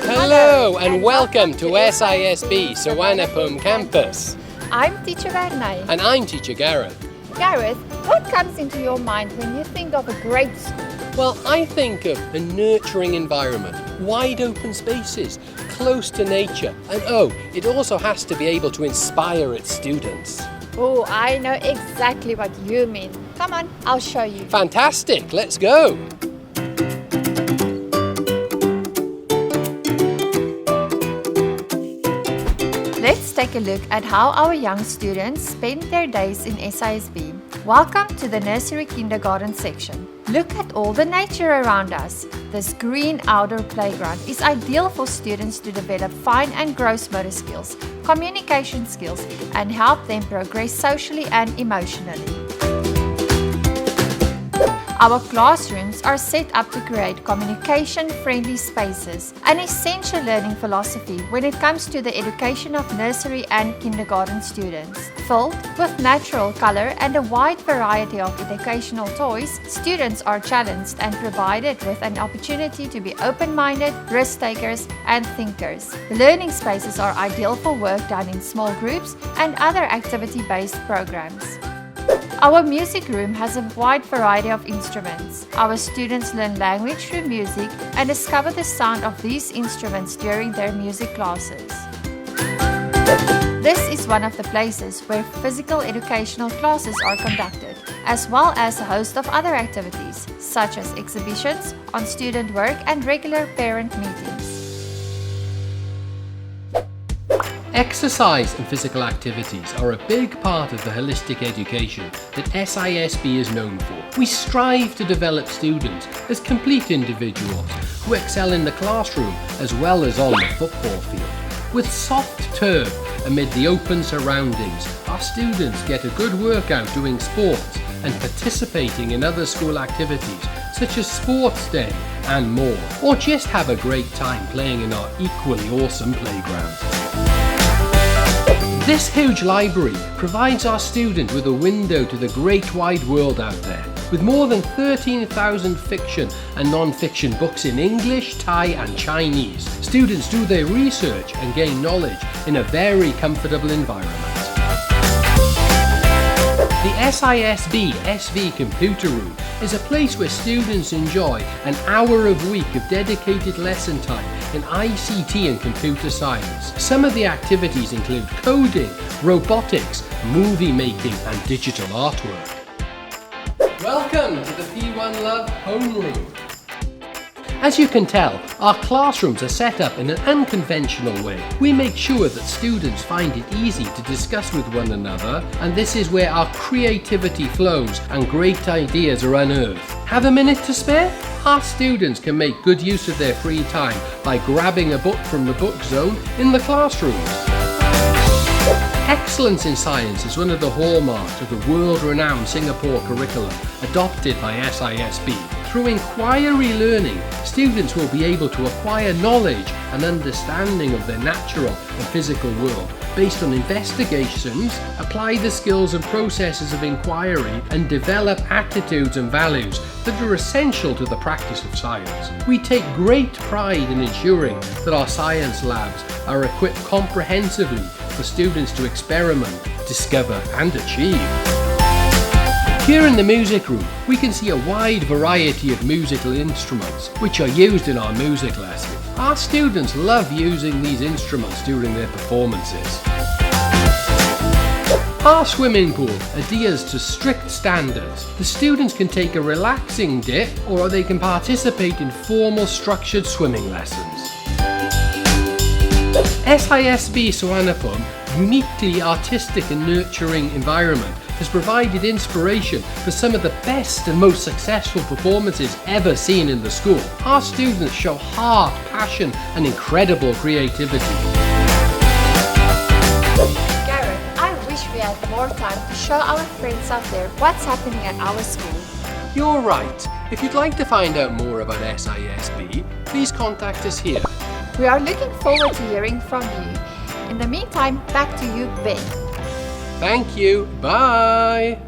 Hello and welcome to SISB Suvarnabhumi campus. I'm Teacher Varnai. And I'm Teacher Gareth. Gareth, what comes into your mind when you think of a great school? Well, I think of a nurturing environment, wide open spaces, close to nature, and it also has to be able to inspire its students. Oh, I know exactly what you mean. Come on, I'll show you. Fantastic, let's go! Let's take a look at how our young students spend their days in SISB. Welcome to the nursery kindergarten section. Look at all the nature around us. This green outdoor playground is ideal for students to develop fine and gross motor skills, communication skills, and help them progress socially and emotionally. Our classrooms are set up to create communication-friendly spaces, an essential learning philosophy when it comes to the education of nursery and kindergarten students. Filled with natural color and a wide variety of educational toys, students are challenged and provided with an opportunity to be open-minded, risk-takers, and thinkers. The learning spaces are ideal for work done in small groups and other activity-based programs. Our music room has a wide variety of instruments. Our students learn language through music and discover the sound of these instruments during their music classes. This is one of the places where physical educational classes are conducted, as well as a host of other activities, such as exhibitions, on-student work, and regular parent meetings. Exercise and physical activities are a big part of the holistic education that SISB is known for. We strive to develop students as complete individuals who excel in the classroom as well as on the football field. With soft turf amid the open surroundings, our students get a good workout doing sports and participating in other school activities such as sports day and more, or just have a great time playing in our equally awesome playground. This huge library provides our student with a window to the great wide world out there. With more than 13,000 fiction and non-fiction books in English, Thai and Chinese, students do their research and gain knowledge in a very comfortable environment. The SISB SV Computer Room is a place where students enjoy an hour a week of dedicated lesson time in ICT and computer science. Some of the activities include coding, robotics, movie making and digital artwork. Welcome to the P1 Love Homeroom. As you can tell, our classrooms are set up in an unconventional way. We make sure that students find it easy to discuss with one another, and this is where our creativity flows and great ideas are unearthed. Have a minute to spare? Our students can make good use of their free time by grabbing a book from the book zone in the classrooms. Excellence in science is one of the hallmarks of the world-renowned Singapore curriculum adopted by SISB. Through inquiry learning, students will be able to acquire knowledge and understanding of their natural and physical world based on investigations, apply the skills and processes of inquiry, and develop attitudes and values that are essential to the practice of science. We take great pride in ensuring that our science labs are equipped comprehensively for students to experiment, discover and achieve. Here in the music room, we can see a wide variety of musical instruments which are used in our music lessons. Our students love using these instruments during their performances. Our swimming pool adheres to strict standards. The students can take a relaxing dip or they can participate in formal structured swimming lessons. SISB Suvarnabhumi uniquely artistic and nurturing environment has provided inspiration for some of the best and most successful performances ever seen in the school. Our students show heart, passion and incredible creativity. Gareth, I wish we had more time to show our friends out there what's happening at our school. You're right. If you'd like to find out more about SISB, please contact us here. We are looking forward to hearing from you. In the meantime, back to you, Ben. Thank you. Bye.